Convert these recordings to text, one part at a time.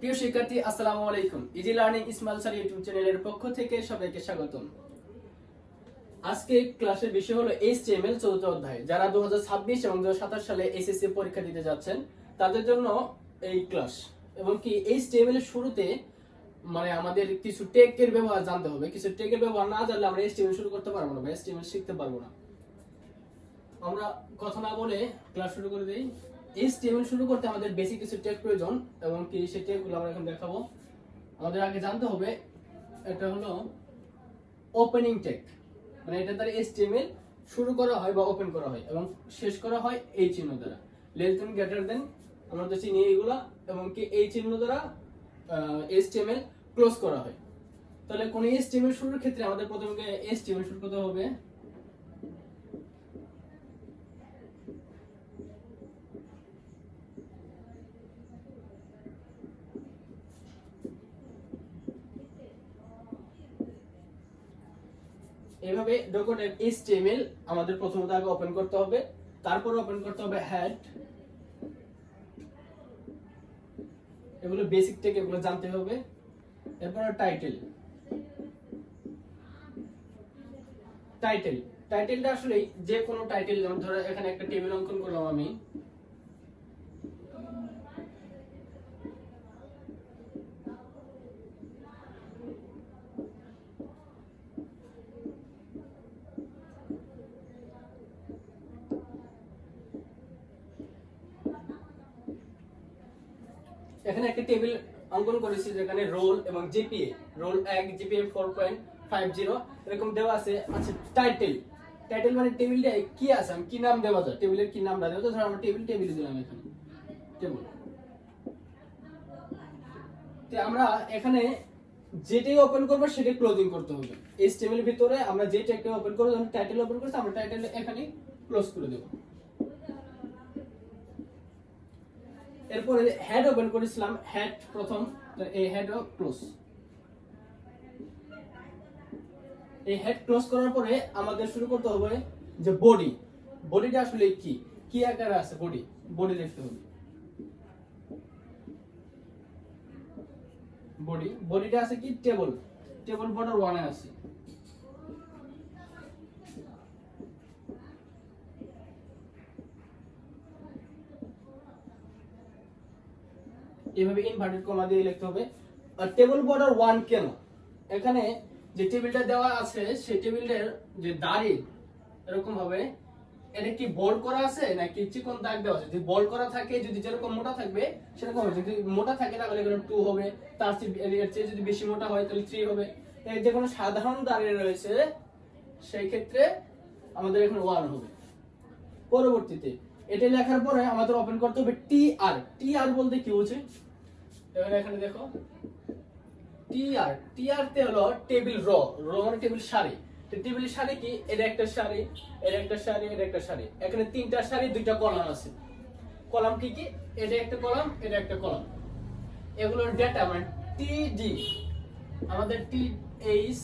প্রিয় শিক্ষার্থী, আসসালামু আলাইকুম। Easy learning Ismail sir YouTube চ্যানেলের পক্ষ থেকে সবাইকে স্বাগতম। আজকে ক্লাসের বিষয় হলো HTML চতুর্থ অধ্যায়। যারা 2026 এবং 2027 সালে এসএসসি পরীক্ষা দিতে যাচ্ছেন তাদের জন্য এই ক্লাস। এবং কি HTML এর শুরুতে আমাদের কিছু ট্যাগের ব্যবহার জানতে হবে। কিছু ট্যাগের ব্যবহার না জানলে আমরা HTML শুরু করতে পারবো না বা HTML শিখতে পারবো না। আমরা কথা না বলে ক্লাস শুরু করে দেই। HTML শুরু করতে আমাদের বেসিক কিছু ট্যাগ প্রয়োজন এবং কি সেই ট্যাগগুলো আমরা এখন দেখাবো। আমাদের আগে জানতে হবে এটা হলো ওপেনিং ট্যাগ, মানে এটা দ্বারা HTML শুরু করা হয় বা ওপেন করা হয় এবং শেষ করা হয় এই চিহ্ন দ্বারা। লেস দেন, গ্রেটার দেন আমরা তো চিনি এইগুলা, এবং কি এই চিহ্ন দ্বারা HTML ক্লোজ করা হয়। তাহলে কোন HTML শুরুর ক্ষেত্রে আমাদের প্রথমে HTML শুরু করতে হবে এইভাবে ডকুমেন্ট HTML আমাদের প্রথমত আগে ওপেন করতে হবে, তারপর ওপেন করতে হবে হেড। এগুলো বেসিক ট্যাগ, এগুলো জানতে হবে। এরপর টাইটেল। টাইটেলটা আসলে যে কোনো টাইটেল, যেমন ধরো এখানে একটা টেবিল অঙ্কন করলাম আমি, এখানে একটা টেবিল অঙ্কন করেছি যেখানে রোল এবং জিপিএ, রোল 1 জিপিএ 4.50 এরকম দেওয়া আছে। আচ্ছা, টাইটেল মানে টেবিলটা কি আছে, আমি কি নাম দেওয়া যায়, টেবিলের কি নাম দেওয়া যায়। ধরো আমরা টেবিল দিলাম, এখানে টেবিল। তো আমরা এখানে যেটাই ওপেন করব সেটাই ক্লোজিং করতে হবে। HTML এর ভিতরে আমরা যে ট্যাগটা ওপেন করব, যেমন টাইটেল ওপেন করছি, আমরা টাইটেল এখানে ক্লোজ করে দেব। এরপরে হেড ওপেন করেছিলাম, হেড প্রথম, এই হেডও ক্লোজ। এই হেড ক্লোজ করার পরে আমাদের শুরু করতে হবে যে বডিটা আসলে কি আকারে আছে। বডি দেখতে হবে। বডিটা আছে কি টেবল বর্ডার 1 এ আছে। এইভাবে ইনভার্টেড কমা দিয়ে লিখতে হবে। আর টেবল বর্ডার 1 কেন? এখানে যে টেবিলটা দেওয়া আছে সেই টেবিলের যে দাড়ি এরকম ভাবে, এটা কি বোল্ড করা আছে নাকি চিকন দাগ দেওয়া আছে? যদি বোল্ড করা থাকে, যদি যেরকম মোটা থাকবে সেরকম হবে। যদি মোটা থাকে তাহলে এখানে 2 হবে, তার চেয়ে যদি বেশি মোটা হয় তাহলে 3 হবে। এই যে কোনো সাধারণ দাড়ি রয়েছে সেই ক্ষেত্রে আমাদের এখানে 1 হবে। পরবর্তীতে এটা লেখার পরে আমাদের ওপেন করতে হবে টিআর বলতে কি বোঝে? এখানে দেখো টিআর তে হলো টেবিল র মানে টেবিল সারি। টেবিল সারি কি? এটা একটা সারি, এটা একটা সারি, এটা একটা সারি। এখানে 3টা সারি, 2টা কলাম আছে। কলাম কি? এটা একটা কলাম, এটা একটা কলাম। এগুলোর ডেটা মানে টিডি, আমাদের টিএইচ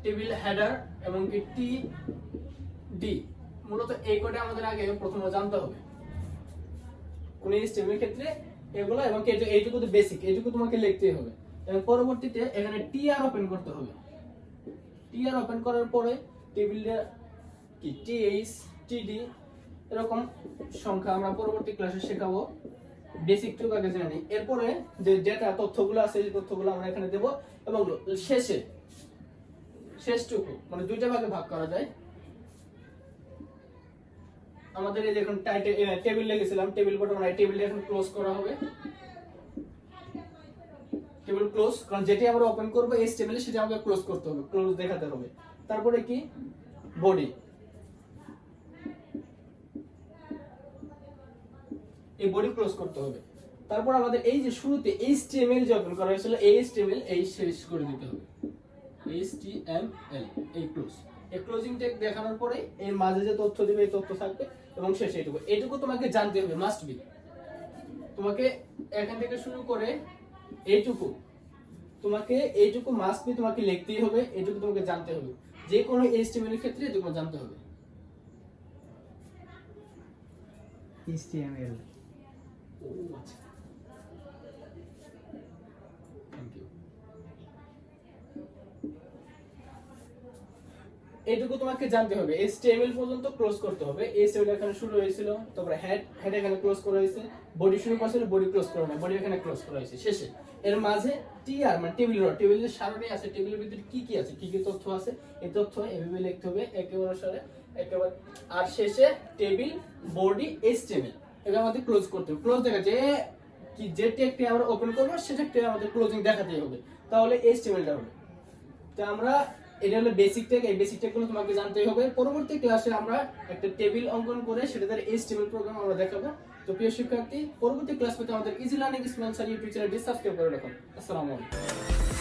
টেবিল হেডার এবং কি টিডি, মূলত এই কোডে আমাদের আগে প্রথমে জানতে হবে কোন HTML এর ক্ষেত্রে এগুলো, এবং এইটুকু তো বেসিক, এইটুকু তোমাকে লিখতেই হবে। এবং পরবর্তীতে এখানে টিআর ওপেন করতে হবে। টিআর ওপেন করার পরে টেবিলটা কি টিএইচ টিডি এরকম সংখ্যা আমরা পরবর্তী ক্লাসে শেখাবো। বেসিক টুকু আগে জেনে নিই। এরপরে যে ডেটা তথ্যগুলো আছে সেই তথ্যগুলো আমরা এখানে দেব, এবং শেষটুকু মানে 2টা ভাগে ভাগ করা যায়। আমাদের এই দেখুন টেবিল লিখেছিলাম, টেবিল বটন মানে টেবিলটা এখন ক্লোজ করা হবে। টেবিল ক্লোজ, কারণ যেটি আমরা ওপেন করব HTML সেটা আমাকে ক্লোজ করতে হবে, ক্লোজ দেখাতে হবে। তারপরে কি বডি, এই বডি ক্লোজ করতে হবে। তারপর আমাদের এই যে শুরুতে HTML যে ওপেন করা হয়েছিল এই HTML এই শেষ করে দিতে হবে। HTML এই ক্লোজ, এই ক্লোজিং ট্যাগ দেখানোর পরে এর মাঝে যে তথ্য দিবে এই তথ্য থাকবে, এবং শেষে এইটুকু তোমাকে জানতে হবে, মাস্ট বি। তোমাকে এখান থেকে শুরু করে এইটুকু মাস্ট বি তোমাকে লিখতেই হবে, এইটুকু তোমাকে জানতে হবে। যে কোনো HTML এর ক্ষেত্রে এটুকু জানতে হবে। HTML ও আচ্ছা, এইটুকু তোমাকে জানতে হবে। HTML পর্যন্ত ক্লোজ করতে হবে। HTML এখানে শুরু হয়েছিল, তারপরে হেড এখানে ক্লোজ করা হয়েছে, বডি শুরু করছিল, বডি ক্লোজ করা না, বডি এখানে ক্লোজ করা হয়েছে শেষে। এর মাঝে টিআর মানে টেবিলের সারণী আছে, টেবিলের ভিতরে কি কি আছে, কি কি তথ্য আছে, এই তথ্য এভাবে লিখতে হবে একেবারে সারে একেবারে। আর শেষে টেবিল বডি HTML এটা আমাদের ক্লোজ করতে হবে। ক্লোজ দেখা যে কি যে ট্যাগটি আমরা ওপেন করব সেটা ট্যাগ আমাদের ক্লোজিং দেখাতেই হবে, তাহলে HTMLটা হবে। তো আমরা এটা হলো বেসিক ট্যাগ, এই বেসিক ট্যাগগুলো তোমাকে জানতেই হবে। পরবর্তী ক্লাসে আমরা একটা টেবিল অঙ্কন করে সেটা দ্বারা HTML প্রোগ্রাম আমরা দেখাবো। তো প্রিয় শিক্ষার্থী, পরবর্তী ক্লাস পেতে আমাদের easy learning Ismail sir YouTube চ্যানেলটি সাবস্ক্রাইব করে রাখুন। আসসালামু আলাইকুম।